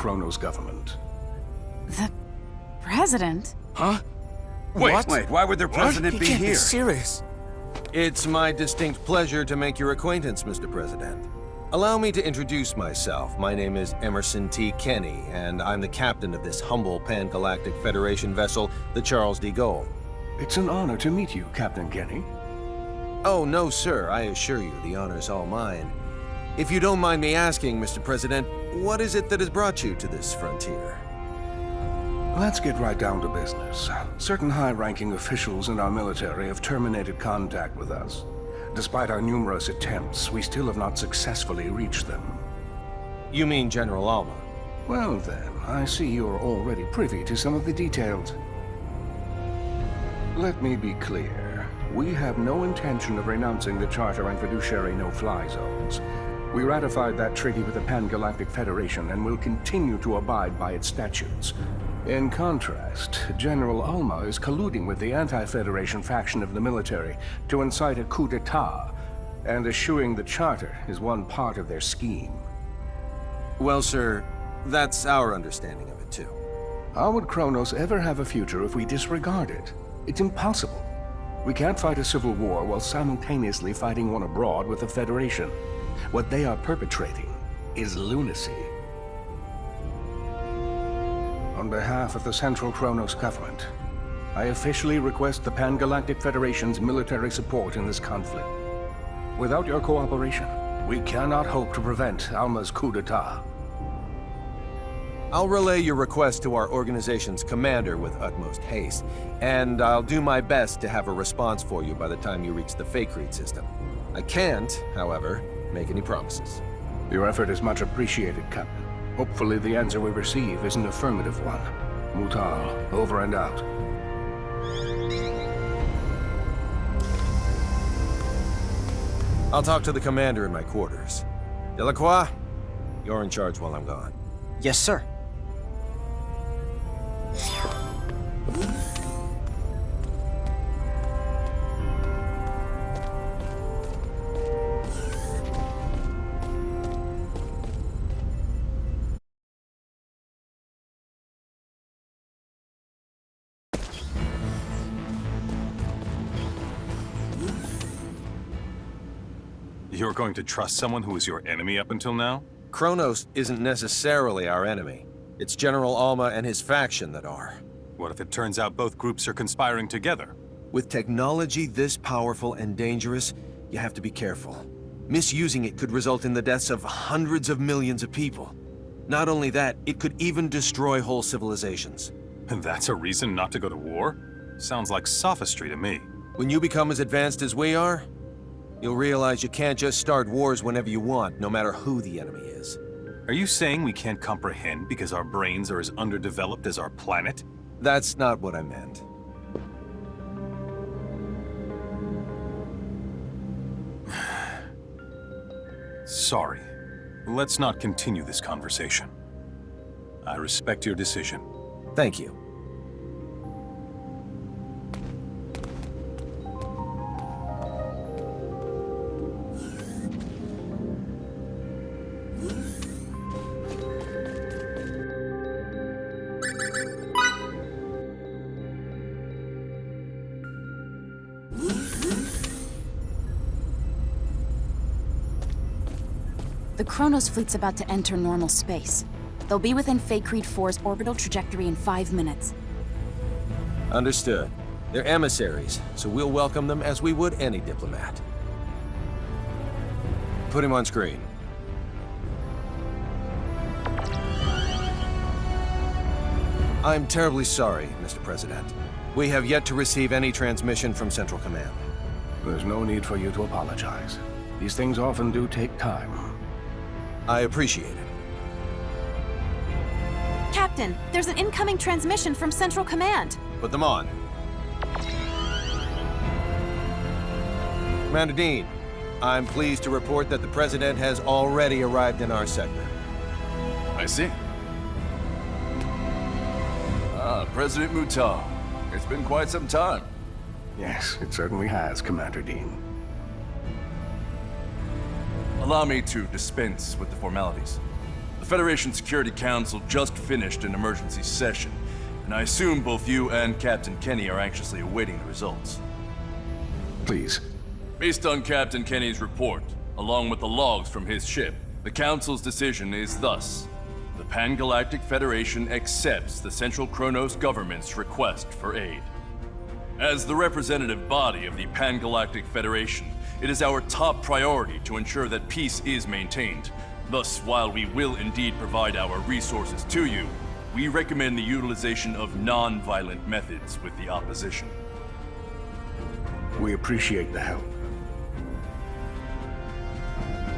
Kronos government. The president? Huh? Wait, why would their What? president You be can't here? be serious. It's my distinct pleasure to make your acquaintance, Mr. President. Allow me to introduce myself. My name is Emerson T. Kenny, and I'm the captain of this humble Pan-Galactic Federation vessel, the Charles de Gaulle. It's an honor to meet you, Captain Kenny. Oh, no, sir. I assure you, the honor's all mine. If you don't mind me asking, Mr. President, what is it that has brought you to this frontier? Let's get right down to business. Certain high-ranking officials in our military have terminated contact with us. Despite our numerous attempts, we still have not successfully reached them. You mean General Alma? Well then, I see you're already privy to some of the details. Let me be clear. We have no intention of renouncing the Charter and fiduciary no-fly zones. We ratified that treaty with the Pan-Galactic Federation and will continue to abide by its statutes. In contrast, General Alma is colluding with the anti-Federation faction of the military to incite a coup d'etat, and eschewing the Charter is one part of their scheme. Well, sir, that's our understanding of it, too. How would Kronos ever have a future if we disregard it? It's impossible. We can't fight a civil war while simultaneously fighting one abroad with the Federation. What they are perpetrating is lunacy. On behalf of the Central Kronos government, I officially request the Pan-Galactic Federation's military support in this conflict. Without your cooperation, we cannot hope to prevent Alma's coup d'etat. I'll relay your request to our organization's commander with utmost haste, and I'll do my best to have a response for you by the time you reach the Faykreed system. I can't, however, make any promises. Your effort is much appreciated, Captain. Hopefully the answer we receive is an affirmative one. Mutal, over and out. I'll talk to the commander in my quarters. Delacroix, you're in charge while I'm gone. Yes, sir. You're going to trust someone who was your enemy up until now? Kronos isn't necessarily our enemy. It's General Alma and his faction that are. What if it turns out both groups are conspiring together? With technology this powerful and dangerous, you have to be careful. Misusing it could result in the deaths of hundreds of millions of people. Not only that, it could even destroy whole civilizations. And that's a reason not to go to war? Sounds like sophistry to me. When you become as advanced as we are, you'll realize you can't just start wars whenever you want, no matter who the enemy is. Are you saying we can't comprehend because our brains are as underdeveloped as our planet? That's not what I meant. Sorry. Let's not continue this conversation. I respect your decision. Thank you. The Kronos fleet's about to enter normal space. They'll be within Faykreed 4's orbital trajectory in 5 minutes. Understood. They're emissaries, so we'll welcome them as we would any diplomat. Put him on screen. I'm terribly sorry, Mr. President. We have yet to receive any transmission from Central Command. There's no need for you to apologize. These things often do take time. I appreciate it. Captain, there's an incoming transmission from Central Command. Put them on. Commander Dean, I'm pleased to report that the President has already arrived in our sector. I see. President Mutal. It's been quite some time. Yes, it certainly has, Commander Dean. Allow me to dispense with the formalities. The Federation Security Council just finished an emergency session, and I assume both you and Captain Kenny are anxiously awaiting the results. Please. Based on Captain Kenny's report, along with the logs from his ship, the Council's decision is thus. The Pan-Galactic Federation accepts the Central Kronos government's request for aid. As the representative body of the Pan-Galactic Federation, it is our top priority to ensure that peace is maintained. Thus, while we will indeed provide our resources to you, we recommend the utilization of non-violent methods with the opposition. We appreciate the help.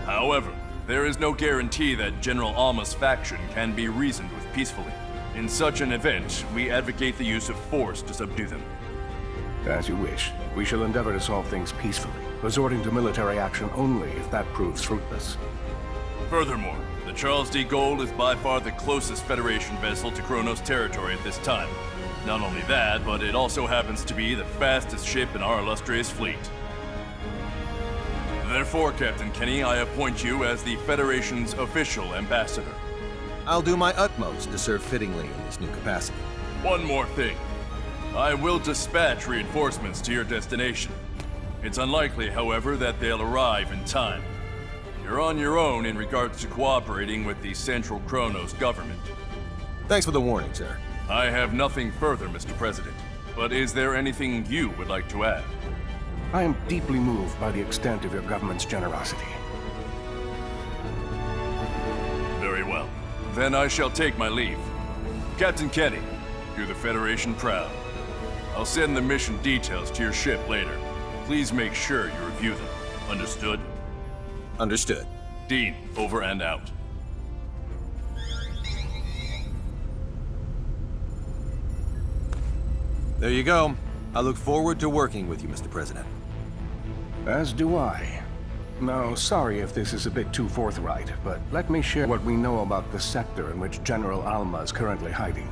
However, there is no guarantee that General Alma's faction can be reasoned with peacefully. In such an event, we advocate the use of force to subdue them. As you wish. We shall endeavor to solve things peacefully, resorting to military action only if that proves fruitless. Furthermore, the Charles D. Gold is by far the closest Federation vessel to Kronos territory at this time. Not only that, but it also happens to be the fastest ship in our illustrious fleet. Therefore, Captain Kenny, I appoint you as the Federation's official ambassador. I'll do my utmost to serve fittingly in this new capacity. One more thing. I will dispatch reinforcements to your destination. It's unlikely, however, that they'll arrive in time. You're on your own in regards to cooperating with the Central Kronos government. Thanks for the warning, sir. I have nothing further, Mr. President. But is there anything you would like to add? I am deeply moved by the extent of your government's generosity. Very well. Then I shall take my leave. Captain Kenny, do the Federation proud. I'll send the mission details to your ship later. Please make sure you review them. Understood? Understood. Dean, over and out. There you go. I look forward to working with you, Mr. President. As do I. Now, sorry if this is a bit too forthright, but let me share what we know about the sector in which General Alma is currently hiding.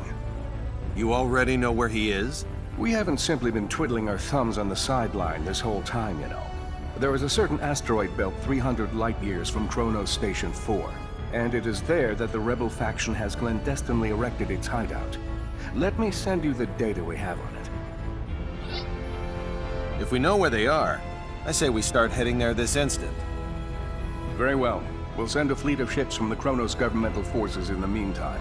You already know where he is? We haven't simply been twiddling our thumbs on the sideline this whole time, you know. There is a certain asteroid belt 300 light-years from Kronos Station 4, and it is there that the rebel faction has clandestinely erected its hideout. Let me send you the data we have on it. If we know where they are, I say we start heading there this instant. Very well. We'll send a fleet of ships from the Kronos governmental forces in the meantime.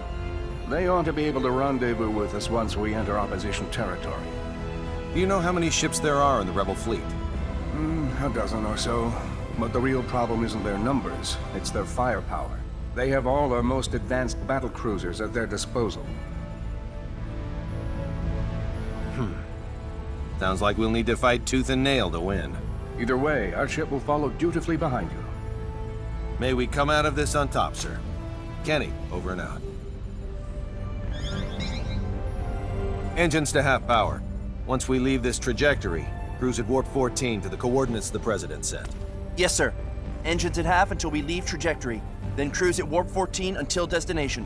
They ought to be able to rendezvous with us once we enter opposition territory. Do you know how many ships there are in the rebel fleet? A dozen or so. But the real problem isn't their numbers, it's their firepower. They have all our most advanced battle cruisers at their disposal. Sounds like we'll need to fight tooth and nail to win. Either way, our ship will follow dutifully behind you. May we come out of this on top, sir. Kenny, over and out. Engines to half power. Once we leave this trajectory, cruise at warp 14 to the coordinates the President sent. Yes, sir. Engines at half until we leave trajectory. Then cruise at warp 14 until destination.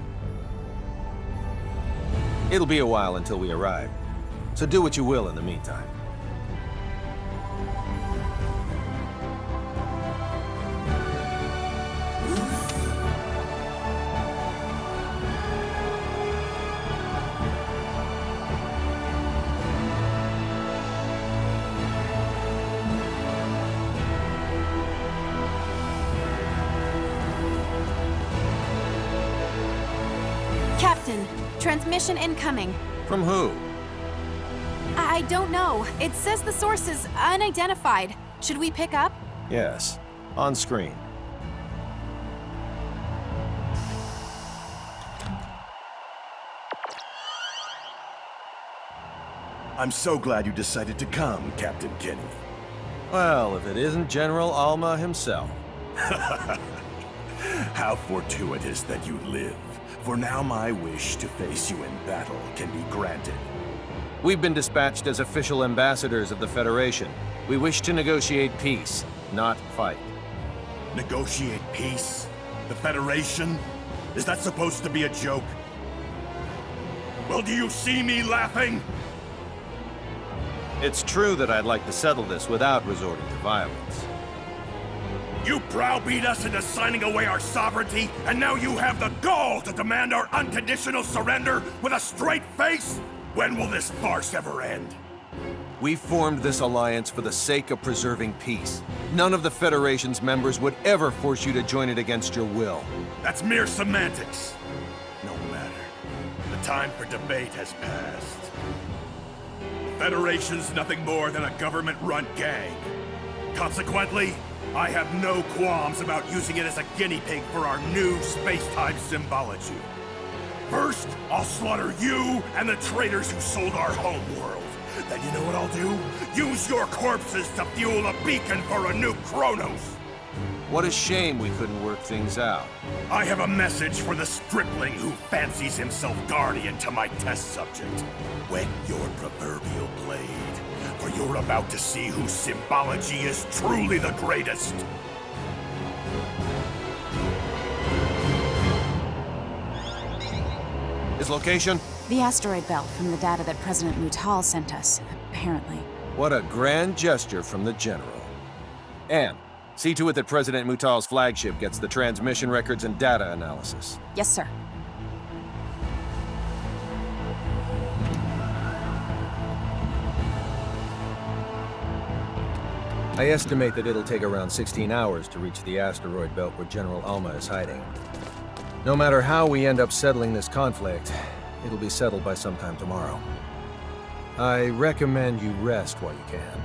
It'll be a while until we arrive, so do what you will in the meantime. Captain, transmission incoming. From who? I don't know. It says the source is unidentified. Should we pick up? Yes, on screen. I'm so glad you decided to come, Captain Kenny. Well, if it isn't General Alma himself. How fortuitous that you live. For now my wish to face you in battle can be granted. We've been dispatched as official ambassadors of the Federation. We wish to negotiate peace, not fight. Negotiate peace? The Federation? Is that supposed to be a joke? Well, do you see me laughing? It's true that I'd like to settle this without resorting to violence. You browbeat us into signing away our sovereignty, and now you have the gall to demand our unconditional surrender with a straight face? When will this farce ever end? We formed this alliance for the sake of preserving peace. None of the Federation's members would ever force you to join it against your will. That's mere semantics. No matter. The time for debate has passed. The Federation's nothing more than a government-run gang. Consequently, I have no qualms about using it as a guinea pig for our new space-time symbology. First, I'll slaughter you and the traitors who sold our homeworld. Then you know what I'll do? Use your corpses to fuel a beacon for a new Kronos! What a shame we couldn't work things out. I have a message for the stripling who fancies himself guardian to my test subject. Whet your proverbial blade, for you're about to see whose symbology is truly the greatest. His location? The asteroid belt from the data that President Mutal sent us, apparently. What a grand gesture from the General. Anne, see to it that President Mutal's flagship gets the transmission records and data analysis. Yes, sir. I estimate that it'll take around 16 hours to reach the asteroid belt where General Alma is hiding. No matter how we end up settling this conflict, it'll be settled by sometime tomorrow. I recommend you rest while you can.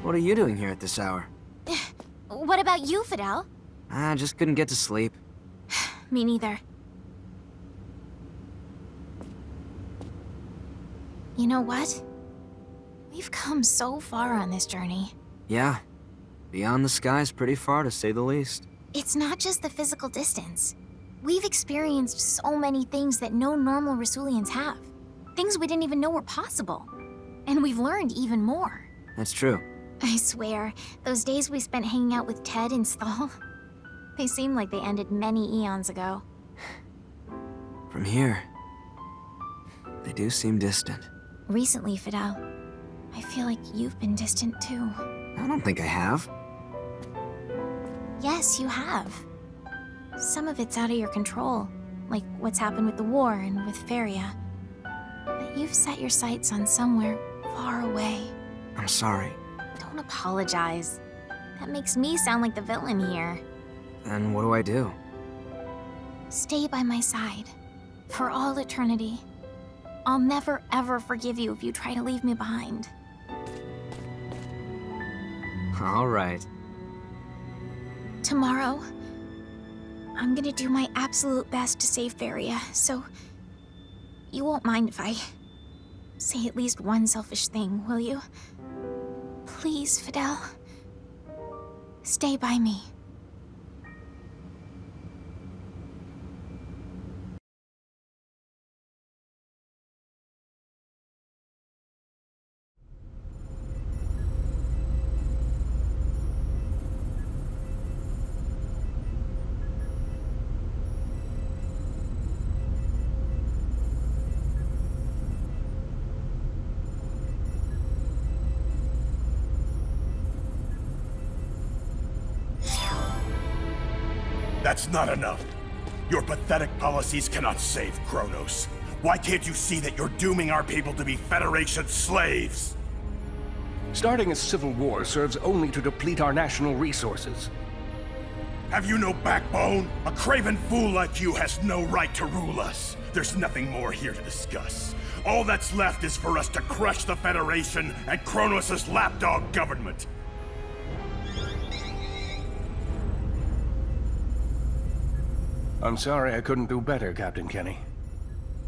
What are you doing here at this hour? What about you, Fidel? I just couldn't get to sleep. Me neither. You know what? We've come so far on this journey. Yeah. Beyond the sky's pretty far, to say the least. It's not just the physical distance. We've experienced so many things that no normal Rasulians have. Things we didn't even know were possible. And we've learned even more. That's true. I swear, those days we spent hanging out with Ted and Stahl, they seem like they ended many eons ago. From here, they do seem distant. Recently, Fidel, I feel like you've been distant too. I don't think I have. Yes, you have. Some of it's out of your control, like what's happened with the war and with Feria. But you've set your sights on somewhere far away. I'm sorry. Don't apologize. That makes me sound like the villain here. Then what do I do? Stay by my side. For all eternity. I'll never ever forgive you if you try to leave me behind. All right. Tomorrow, I'm gonna do my absolute best to save Feria, so you won't mind if I say at least one selfish thing, will you? Please, Fidel. Stay by me. That's not enough. Your pathetic policies cannot save Kronos. Why can't you see that you're dooming our people to be Federation slaves? Starting a civil war serves only to deplete our national resources. Have you no backbone? A craven fool like you has no right to rule us. There's nothing more here to discuss. All that's left is for us to crush the Federation and Kronos' lapdog government. I'm sorry I couldn't do better, Captain Kenny.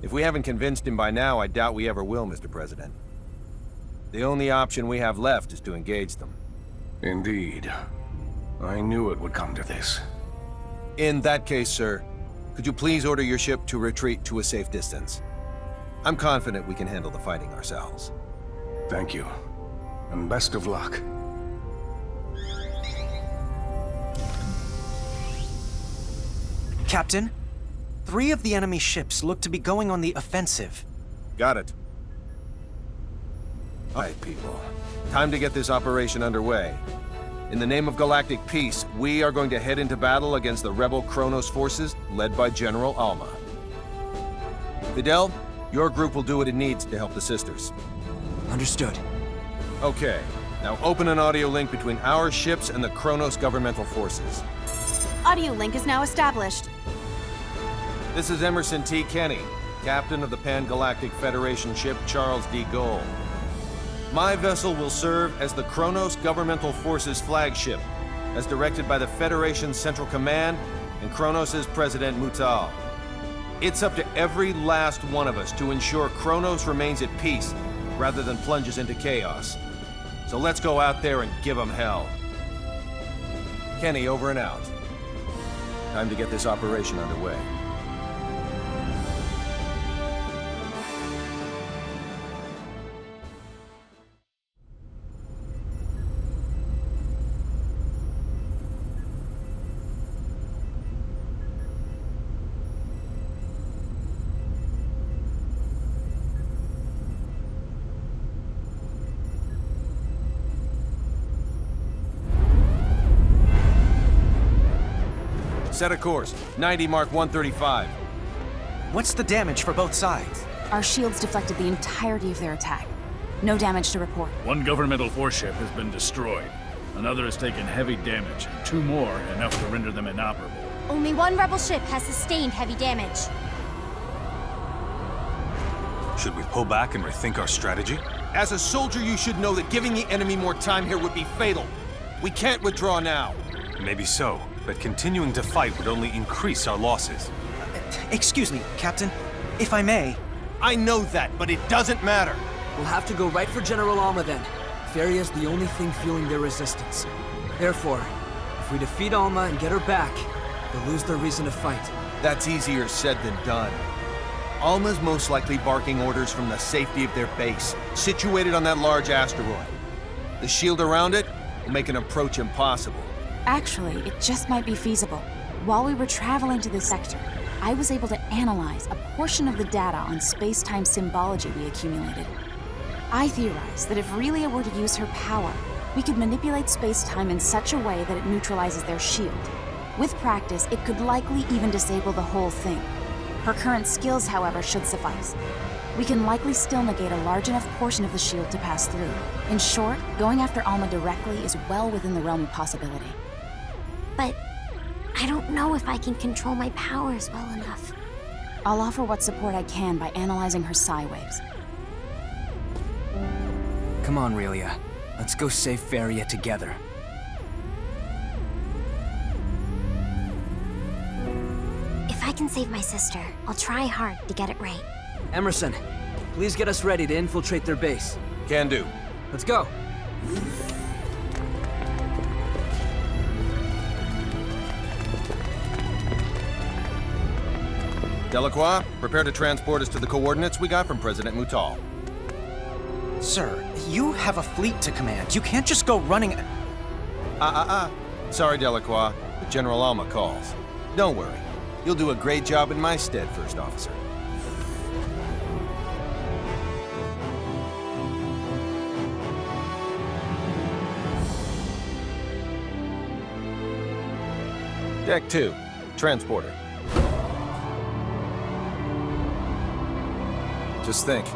If we haven't convinced him by now, I doubt we ever will, Mr. President. The only option we have left is to engage them. Indeed. I knew it would come to this. In that case, sir, could you please order your ship to retreat to a safe distance? I'm confident we can handle the fighting ourselves. Thank you. And best of luck. Captain, 3 of the enemy ships look to be going on the offensive. Got it. All right, people. Time to get this operation underway. In the name of galactic peace, we are going to head into battle against the rebel Kronos forces, led by General Alma. Fidel, your group will do what it needs to help the sisters. Understood. Okay, now open an audio link between our ships and the Kronos governmental forces. Audio link is now established. This is Emerson T. Kenny, captain of the Pan-Galactic Federation ship Charles D. Gold. My vessel will serve as the Kronos Governmental Forces flagship, as directed by the Federation's Central Command and Kronos' President Mutal. It's up to every last one of us to ensure Kronos remains at peace, rather than plunges into chaos. So let's go out there and give them hell. Kenny, over and out. Time to get this operation underway. Set a course. 90 Mark 135. What's the damage for both sides? Our shields deflected the entirety of their attack. No damage to report. One governmental force ship has been destroyed. Another has taken heavy damage, and 2 more enough to render them inoperable. Only 1 rebel ship has sustained heavy damage. Should we pull back and rethink our strategy? As a soldier, you should know that giving the enemy more time here would be fatal. We can't withdraw now. Maybe so, but continuing to fight would only increase our losses. Excuse me, Captain. If I may... I know that, but it doesn't matter. We'll have to go right for General Alma then. Faria's the only thing fueling their resistance. Therefore, if we defeat Alma and get her back, they'll lose their reason to fight. That's easier said than done. Alma's most likely barking orders from the safety of their base, situated on that large asteroid. The shield around it will make an approach impossible. Actually, it just might be feasible. While we were traveling to this sector, I was able to analyze a portion of the data on space-time symbology we accumulated. I theorized that if Relia were to use her power, we could manipulate space-time in such a way that it neutralizes their shield. With practice, it could likely even disable the whole thing. Her current skills, however, should suffice. We can likely still negate a large enough portion of the shield to pass through. In short, going after Alma directly is well within the realm of possibility. But I don't know if I can control my powers well enough. I'll offer what support I can by analyzing her psi waves. Come on, Relia. Let's go save Faria together. If I can save my sister, I'll try hard to get it right. Emerson, please get us ready to infiltrate their base. Can do. Let's go. Delacroix, prepare to transport us to the coordinates we got from President Mutal. Sir, you have a fleet to command. You can't just go running... Sorry, Delacroix, but General Alma calls. Don't worry. You'll do a great job in my stead, First Officer. Deck 2. Transporter. Just think,